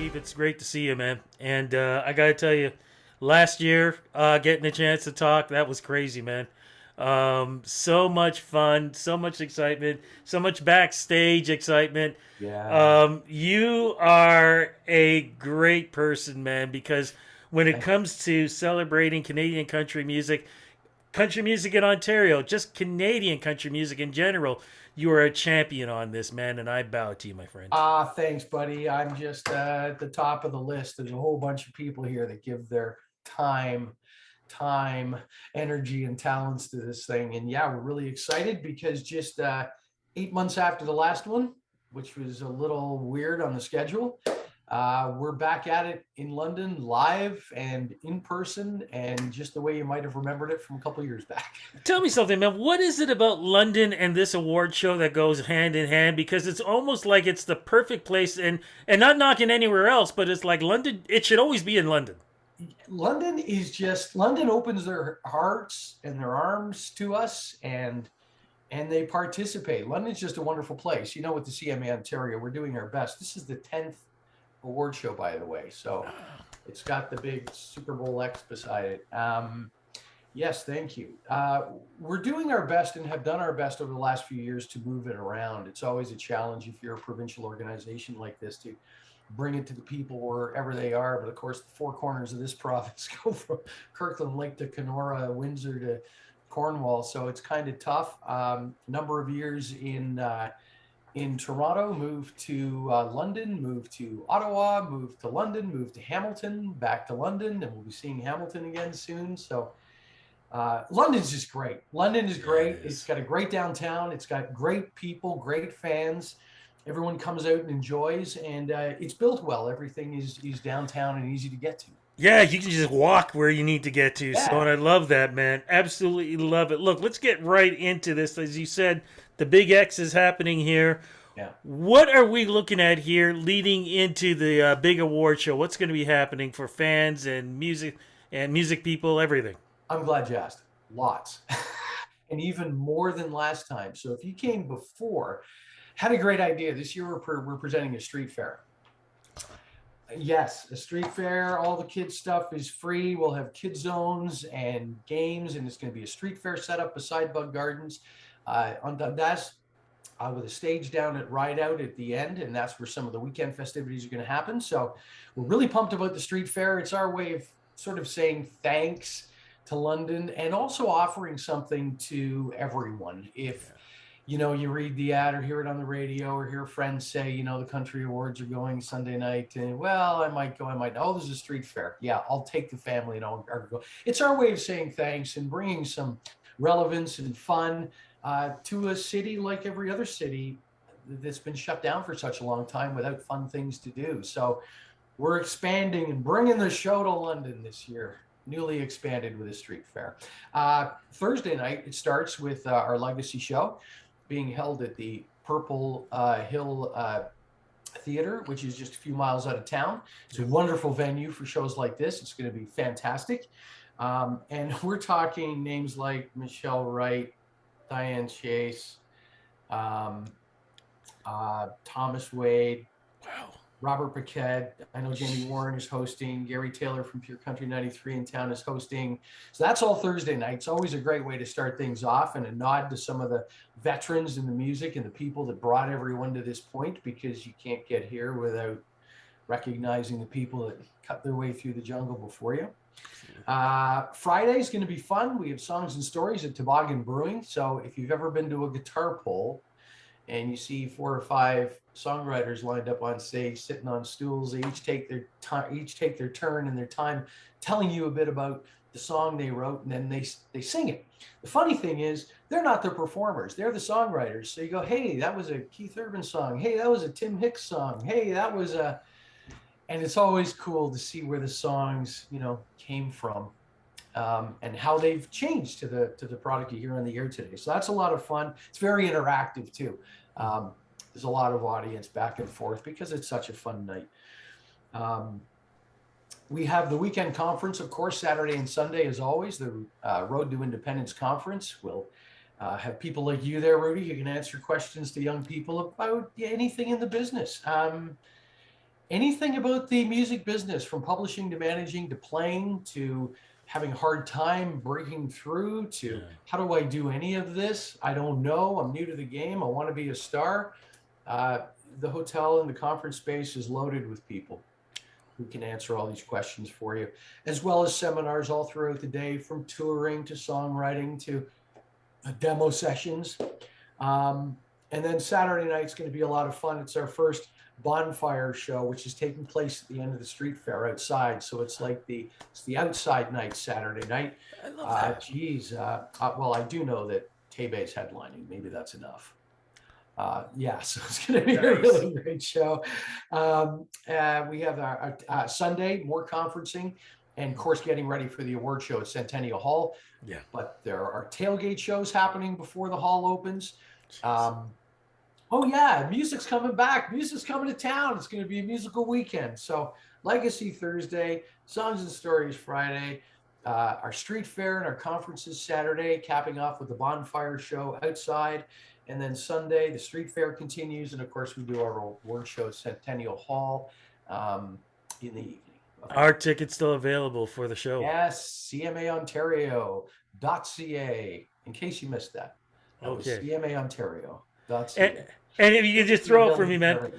Steve, it's great to see you, man. And I got to tell you, last year, getting a chance to talk, that was crazy, man. So much fun, so much excitement, so much backstage excitement. Yeah. You are a great person, man, because when it Thank comes to celebrating Canadian country music in Ontario, just Canadian country music in general, you are a champion on this, man, and I bow to you, my friend. thanks, buddy. I'm just at the top of the list. There's a whole bunch of people here that give their time, time, energy, and talents to this thing. And yeah, we're really excited because just 8 months after the last one, which was a little weird on the schedule, we're back at it in London, live and in person, and just the way you might have remembered it from a couple of years back. Tell me something, man. What is it about London and this award show that goes hand in hand? Because it's almost like it's the perfect place, and not knocking anywhere else, but it's like London. It should always be in London. London opens their hearts and their arms to us, and they participate. London's just a wonderful place. You know, with the CMA Ontario, we're doing our best. This is the 10th award show, by the way. So it's got the big Super Bowl X beside it. Yes, thank you. We're doing our best and have done our best over the last few years to move it around. It's always a challenge if you're a provincial organization like this to bring it to the people wherever they are. But of course, the four corners of this province go from Kirkland Lake to Kenora, Windsor to Cornwall. So it's kind of tough. Number of years in Toronto, moved to London, moved to Ottawa, moved to London, moved to Hamilton, back to London, and we'll be seeing Hamilton again soon. So London's just great. London is Yeah, it great. It's is. got a great downtown. It's got great people, great fans. Everyone comes out and enjoys, and it's built well. Everything is downtown and easy to get to. Yeah, you can just walk where you need to get to. So, and Yeah, I love that, man. Absolutely love it. Look, let's get right into this. As you said, the Big X is happening here. yeah. What are we looking at here leading into the big award show? What's going to be happening for fans and music people, everything? I'm glad you asked. Lots, and even more than last time. So if you came before, had a great idea. This year we're presenting a street fair. Yes, a street fair. All the kids stuff is free. We'll have kid zones and games, and it's going to be a street fair set up beside Bug Gardens on Dundas with a stage down at Rideout at the end, and that's where some of the weekend festivities are going to happen. So we're really pumped about the street fair. It's our way of sort of saying thanks to London and also offering something to everyone. If you read the ad or hear it on the radio or hear friends say, the country awards are going Sunday night, and well, I might go, I might. Oh, there's a street fair. Yeah, I'll take the family and I'll go. It's our way of saying thanks and bringing some relevance and fun to a city like every other city that's been shut down for such a long time without fun things to do. So we're expanding and bringing the show to London this year. Newly expanded with a street fair. Thursday night, it starts with our legacy show being held at the Purple Hill Theater, which is just a few miles out of town. It's a wonderful venue for shows like this. It's going to be fantastic. And we're talking names like Michelle Wright, Diane Chase, um, Thomas Wade, Wow. Robert Paquette. I know Jamie Warren is hosting. Gary Taylor from Pure Country 93 in town is hosting. So that's all Thursday night. It's always a great way to start things off and a nod to some of the veterans in the music and the people that brought everyone to this point, because you can't get here without recognizing the people that cut their way through the jungle before you. Friday is going to be fun. We have songs and stories at Toboggan Brewing. So if you've ever been to a guitar pull, and you see four or five songwriters lined up on stage sitting on stools, they each take their time, each take their turn and their time telling you a bit about the song they wrote, and then they sing it. The funny thing is they're not the performers, they're the songwriters. So you go, hey, that was a Keith Urban song, hey, that was a Tim Hicks song, hey, that was a. And it's always cool to see where the songs came from, and how they've changed to the product you hear on the air today. So that's a lot of fun. It's very interactive too. Um, there's a lot of audience back and forth because it's such a fun night. Um, we have the weekend conference, of course, Saturday and Sunday, as always. The Road to Independence Conference will have people like you there, Rudy, who can answer questions to young people about anything in the business. anything about the music business, from publishing to managing to playing to having a hard time breaking through to Yeah. how do I do any of this? I don't know. I'm new to the game. I want to be a star. Uh, the hotel and the conference space is loaded with people who can answer all these questions for you, as well as seminars all throughout the day, from touring to songwriting to demo sessions. Um, and then Saturday night's going to be a lot of fun. It's our first bonfire show, which is taking place at the end of the street fair outside. So it's like it's the outside night Saturday night. I love that. Well, I do know that Tebe's headlining. Maybe that's enough. Yeah, so it's going to be a Nice. really great show. We have our Sunday, more conferencing, and of course, getting ready for the award show at Centennial Hall. Yeah. But there are tailgate shows happening before the hall opens. Jeez. Um, oh yeah, music's coming back. Music's coming to town. It's going to be a musical weekend. So Legacy Thursday, Songs and Stories Friday, our street fair and our conferences Saturday, capping off with the bonfire show outside. And then Sunday, the street fair continues. And of course, we do our award show at Centennial Hall in the evening. Are tickets still available for the show? Yes, CMAOntario.ca. In case you missed that, that was Okay. CMAOntario.ca. And if you could just throw it for me, man,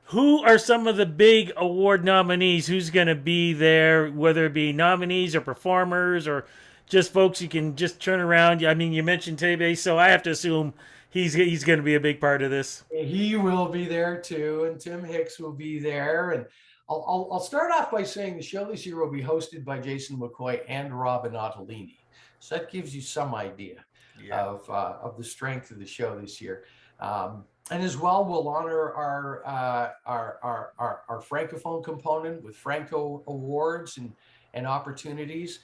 who are some of the big award nominees? Who's going to be there, whether it be nominees or performers or just folks you can just turn around? I mean, you mentioned Tebe, so I have to assume he's going to be a big part of this. He will be there too, and Tim Hicks will be there. And I'll start off by saying the show this year will be hosted by Jason McCoy and Robin Ottolini. So that gives you some idea Yeah. of the strength of the show this year. And as well, we'll honor our Francophone component with Franco Awards and opportunities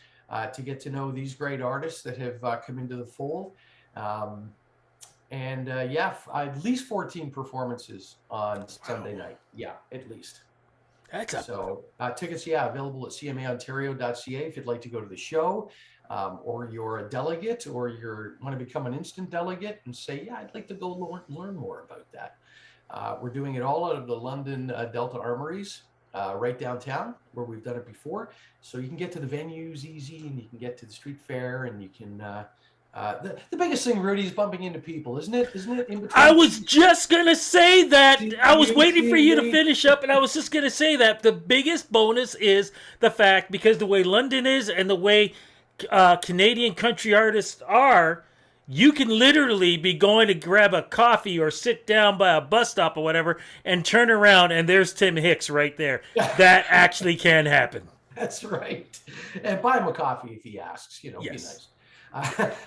to get to know these great artists that have come into the fold. At least 14 performances on Sunday night. Yeah, at least. That's a So tickets, available at CMAOntario.ca if you'd like to go to the show, or you're a delegate, or you want to become an instant delegate and say, yeah, I'd like to go learn more about that. We're doing it all out of the London Delta Armories, right downtown, where we've done it before. So you can get to the venues easy, and you can get to the street fair, and you can. The biggest thing, Rudy, is bumping into people, isn't it? Isn't it? In between. I was just going to say that. I was waiting for you to finish up, and I was just going to say that. The biggest bonus is the fact, because the way London is and the way Canadian country artists are, you can literally be going to grab a coffee or sit down by a bus stop or whatever and turn around, and there's Tim Hicks right there. That actually can happen. That's right. And buy him a coffee if he asks, Yes. Be nice.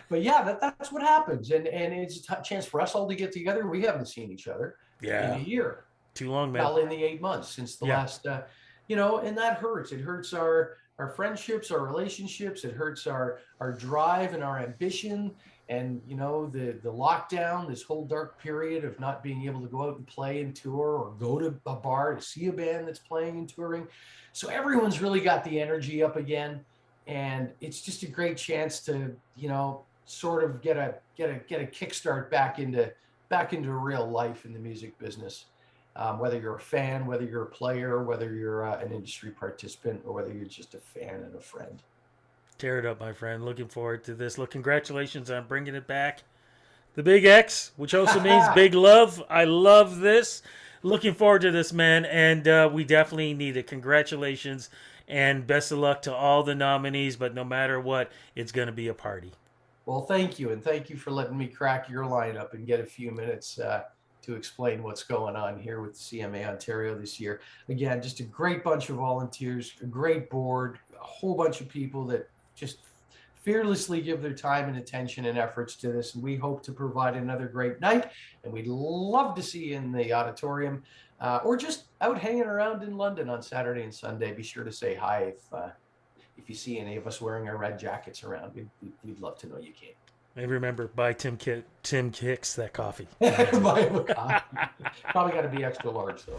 But yeah, that's what happens. And it's a chance for us all to get together. We haven't seen each other in a year. Too long, man. Well, in the 8 months since the last, and that hurts. It hurts our friendships, our relationships. It hurts our drive and our ambition. And, the lockdown, this whole dark period of not being able to go out and play and tour or go to a bar to see a band that's playing and touring. So everyone's really got the energy up again. And it's just a great chance to, sort of get a kickstart back into real life in the music business. Whether you're a fan, whether you're a player, whether you're an industry participant, or whether you're just a fan and a friend. Tear it up, my friend. Looking forward to this. Congratulations on bringing it back. The Big X, which also means big love. I love this. Looking forward to this, man. And we definitely need it. Congratulations. And best of luck to all the nominees. But no matter what, it's going to be a party. Well, thank you. And thank you for letting me crack your lineup and get a few minutes to explain what's going on here with CMA Ontario this year. Again, just a great bunch of volunteers, a great board, a whole bunch of people that just fearlessly give their time and attention and efforts to this. And we hope to provide another great night. And we'd love to see you in the auditorium or just out hanging around in London on Saturday and Sunday. Be sure to say hi if you see any of us wearing our red jackets around. We'd love to know you came. And remember, buy Tim Hicks that coffee. Buy him a coffee. Probably got to be extra large, though.